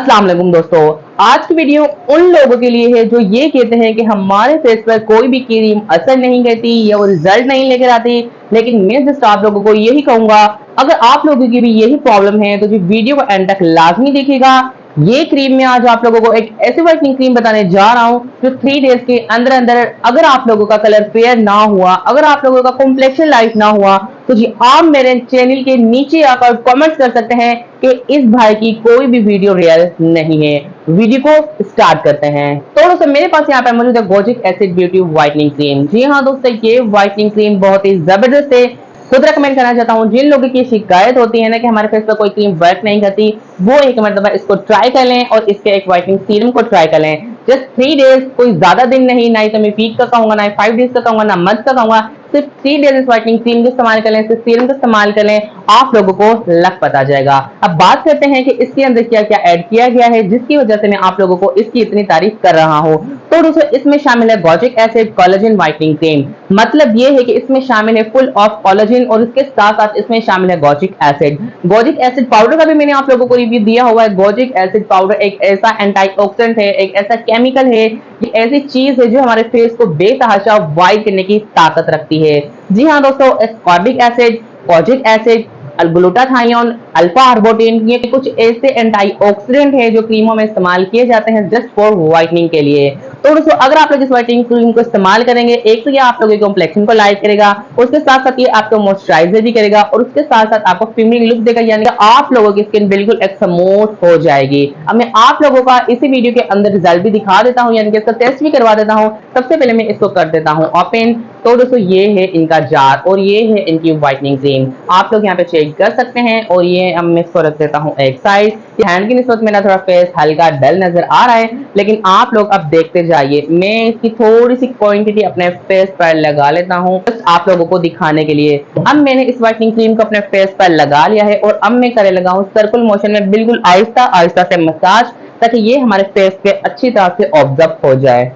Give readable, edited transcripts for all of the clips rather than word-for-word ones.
अस्सलाम वालेकुम दोस्तों। आज की वीडियो उन लोगों के लिए है जो ये कहते हैं कि हमारे फेस पर कोई भी क्रीम असर नहीं करती या वो रिजल्ट नहीं लेकर आती। लेकिन मैं जस्ट आप लोगों को यही कहूंगा, अगर आप लोगों की भी यही प्रॉब्लम है तो जो वीडियो को एंड तक लाजमी देखिएगा। ये क्रीम में आज आप लोगों को एक ऐसी वाइटनिंग क्रीम बताने जा रहा हूँ जो 3 डेज के अंदर अंदर अगर आप लोगों का कलर फेयर ना हुआ, अगर आप लोगों का कॉम्प्लेक्शन लाइट ना हुआ, तो जी आप मेरे चैनल के नीचे आकर कमेंट कर सकते हैं कि इस भाई की कोई भी वीडियो रियल नहीं है। वीडियो को स्टार्ट करते हैं। तो दोस्तों मेरे पास यहाँ पर मौजूद है गोजिक एसिड ब्यूटी व्हाइटनिंग क्रीम। जी हाँ दोस्तों, ये व्हाइटनिंग क्रीम बहुत ही जबरदस्त है। खुद रेकमेंड करना चाहता हूँ जिन लोगों की शिकायत होती है ना कि हमारे फेस पर कोई क्रीम वर्क नहीं करती, वो एक मतलब इसको ट्राई कर लें और इसके एक व्हाइटनिंग सीरम को ट्राई कर लें। जस्ट 3 डेज, कोई ज्यादा दिन नहीं, ना ही तो मैं वीक का कहूंगा, ना 5 डेज का कहूंगा, ना मंथ का कहूंगा। सिर्फ 3 डेज इस व्हाइटनिंग क्रीम का इस्तेमाल कर लें, सिर्फ सीरम का इस्तेमाल कर लें, आप लोगों को लग पता जाएगा। अब बात करते हैं कि इसके अंदर क्या क्या ऐड किया गया है जिसकी वजह से मैं आप लोगों को इसकी इतनी तारीफ कर रहा हूँ। तो दोस्तों इसमें शामिल है गोजिक एसिड कोलेजन व्हाइटनिंग क्रीम। मतलब ये है कि इसमें शामिल है फुल ऑफ कोलेजन और इसके साथ साथ इसमें शामिल है गोजिक एसिड। गोजिक एसिड पाउडर का भी मैंने आप लोगों को रिव्यू दिया हुआ है। गोजिक एसिड पाउडर एक ऐसा एंटीऑक्सीडेंट है, एक ऐसा केमिकल है, एक ऐसी चीज है जो हमारे फेस को बेतहाशा व्हाइट करने की ताकत रखती है। जी हाँ दोस्तों, ascorbic acid, kojic acid, glutathione, alpha arbutin, ये कुछ ऐसे एंटीऑक्सीडेंट है जो क्रीमों में इस्तेमाल किए जाते हैं जस्ट फॉर व्हाइटनिंग के लिए। तो दोस्तों अगर आप लोग इस व्हाइटनिंग क्रीम को इस्तेमाल करेंगे, एक तो ये आप लोगों के कॉम्प्लेक्शन को लाइट करेगा, उसके साथ साथ ये आपको मॉइस्चराइजर भी करेगा और उसके साथ साथ आपको फिमिंग लुक देगा, यानी कि आप लोगों की स्किन बिल्कुल एक स्मूथ हो जाएगी। अब मैं आप लोगों का इसी वीडियो के अंदर रिजल्ट भी दिखा देता हूँ, यानी कि इसका टेस्ट भी करवा देता हूँ। सबसे पहले मैं इसको कर देता हूँ ओपन। तो दोस्तों ये है इनका जार और ये है इनकी व्हाइटनिंग क्रीम, आप लोग यहाँ पे चेक कर सकते हैं। और ये अब मैं इसको रख देता हूँ एक साइड। हैंड की निस्बत मेरा थोड़ा फेस हल्का डल नजर आ रहा है, लेकिन आप लोग अब देखते जाइए। मैं इसकी थोड़ी सी क्वांटिटी अपने फेस पर लगा लेता हूँ बस आप लोगों को दिखाने के लिए। अब मैंने इस व्हाइटनिंग क्रीम को अपने फेस पर लगा लिया है और अब मैं करने लगा हूँ सर्कुलर मोशन में बिल्कुल आहिस्ता आहिस्ता से मसाज, ताकि ये हमारे फेस पे अच्छी तरह से ऑब्जर्व हो जाए।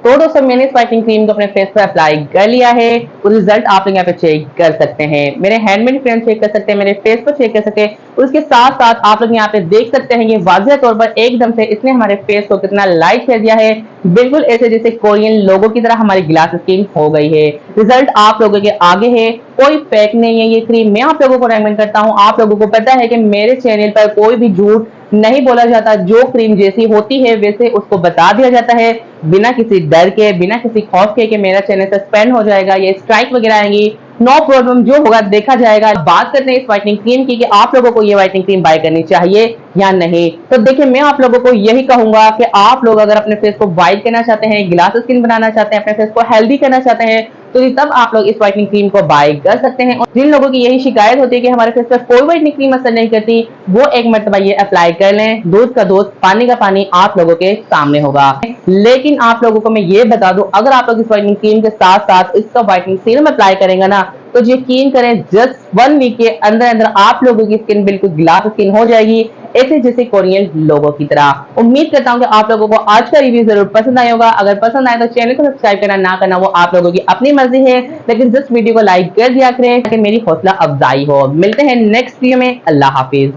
तो दोस्तों मैंने इस व्हाइटनिंग क्रीम को अपने फेस पर अप्लाई कर लिया है। रिजल्ट आप लोग यहाँ पे चेक कर सकते हैं, मेरे हैंड में डिफरेंस चेक कर सकते हैं, मेरे फेस पर चेक कर सकते हैं। उसके साथ साथ आप लोग यहाँ पे देख सकते हैं कि वाज़ेह तौर पर एकदम से इसने हमारे फेस को कितना लाइट कर दिया है, बिल्कुल ऐसे जैसे कोरियन लोगों की तरह हमारी ग्लास स्किन हो गई है। रिजल्ट आप लोगों के आगे है, कोई फेक नहीं है ये क्रीम। मैं आप लोगों को रेकमेंड करता हूँ। आप लोगों को पता है कि मेरे चैनल पर कोई भी झूठ नहीं बोला जाता, जो क्रीम जैसी होती है वैसे उसको बता दिया जाता है, बिना किसी डर के, बिना किसी खौफ के कि मेरा चैनल सस्पेंड हो जाएगा या स्ट्राइक वगैरह आएंगी। नो प्रॉब्लम, जो होगा देखा जाएगा। बात करते हैं इस व्हाइटनिंग क्रीम की कि आप लोगों को ये व्हाइटनिंग क्रीम बाय करनी चाहिए या नहीं। तो देखिए मैं आप लोगों को यही कहूंगा कि आप लोग अगर अपने फेस को व्हाइट करना चाहते हैं, ग्लास स्किन बनाना चाहते हैं, अपने फेस को हेल्दी करना चाहते हैं, तो तब आप लोग इस व्हाइटनिंग क्रीम को बाय कर सकते हैं। और जिन लोगों की यही शिकायत होती है कि हमारे फेस पर कोई व्हाइटनिंग क्रीम असर नहीं करती, वो एक मरतबा ये अप्लाई कर लें। दूध का दूध, पानी का पानी आप लोगों के सामने होगा। लेकिन आप लोगों को मैं ये बता दूं, अगर आप लोग इस व्हाइटनिंग क्रीम के साथ साथ इसका व्हाइटनिंग सीरम अप्लाई करेंगे ना, तो यकीन करें जस्ट 1 वीक के अंदर अंदर आप लोगों की स्किन बिल्कुल ग्लास स्किन हो जाएगी, ऐसे जैसे कोरियन लोगों की तरह। उम्मीद करता हूं कि आप लोगों को आज का रिव्यू जरूर पसंद आया होगा। अगर पसंद आए तो चैनल को सब्सक्राइब करना ना करना वो आप लोगों की अपनी मर्जी है, लेकिन जस्ट वीडियो को लाइक कर दिया करें ताकि मेरी हौसला अफजाई हो। मिलते हैं नेक्स्ट वीडियो में। अल्लाह हाफिज।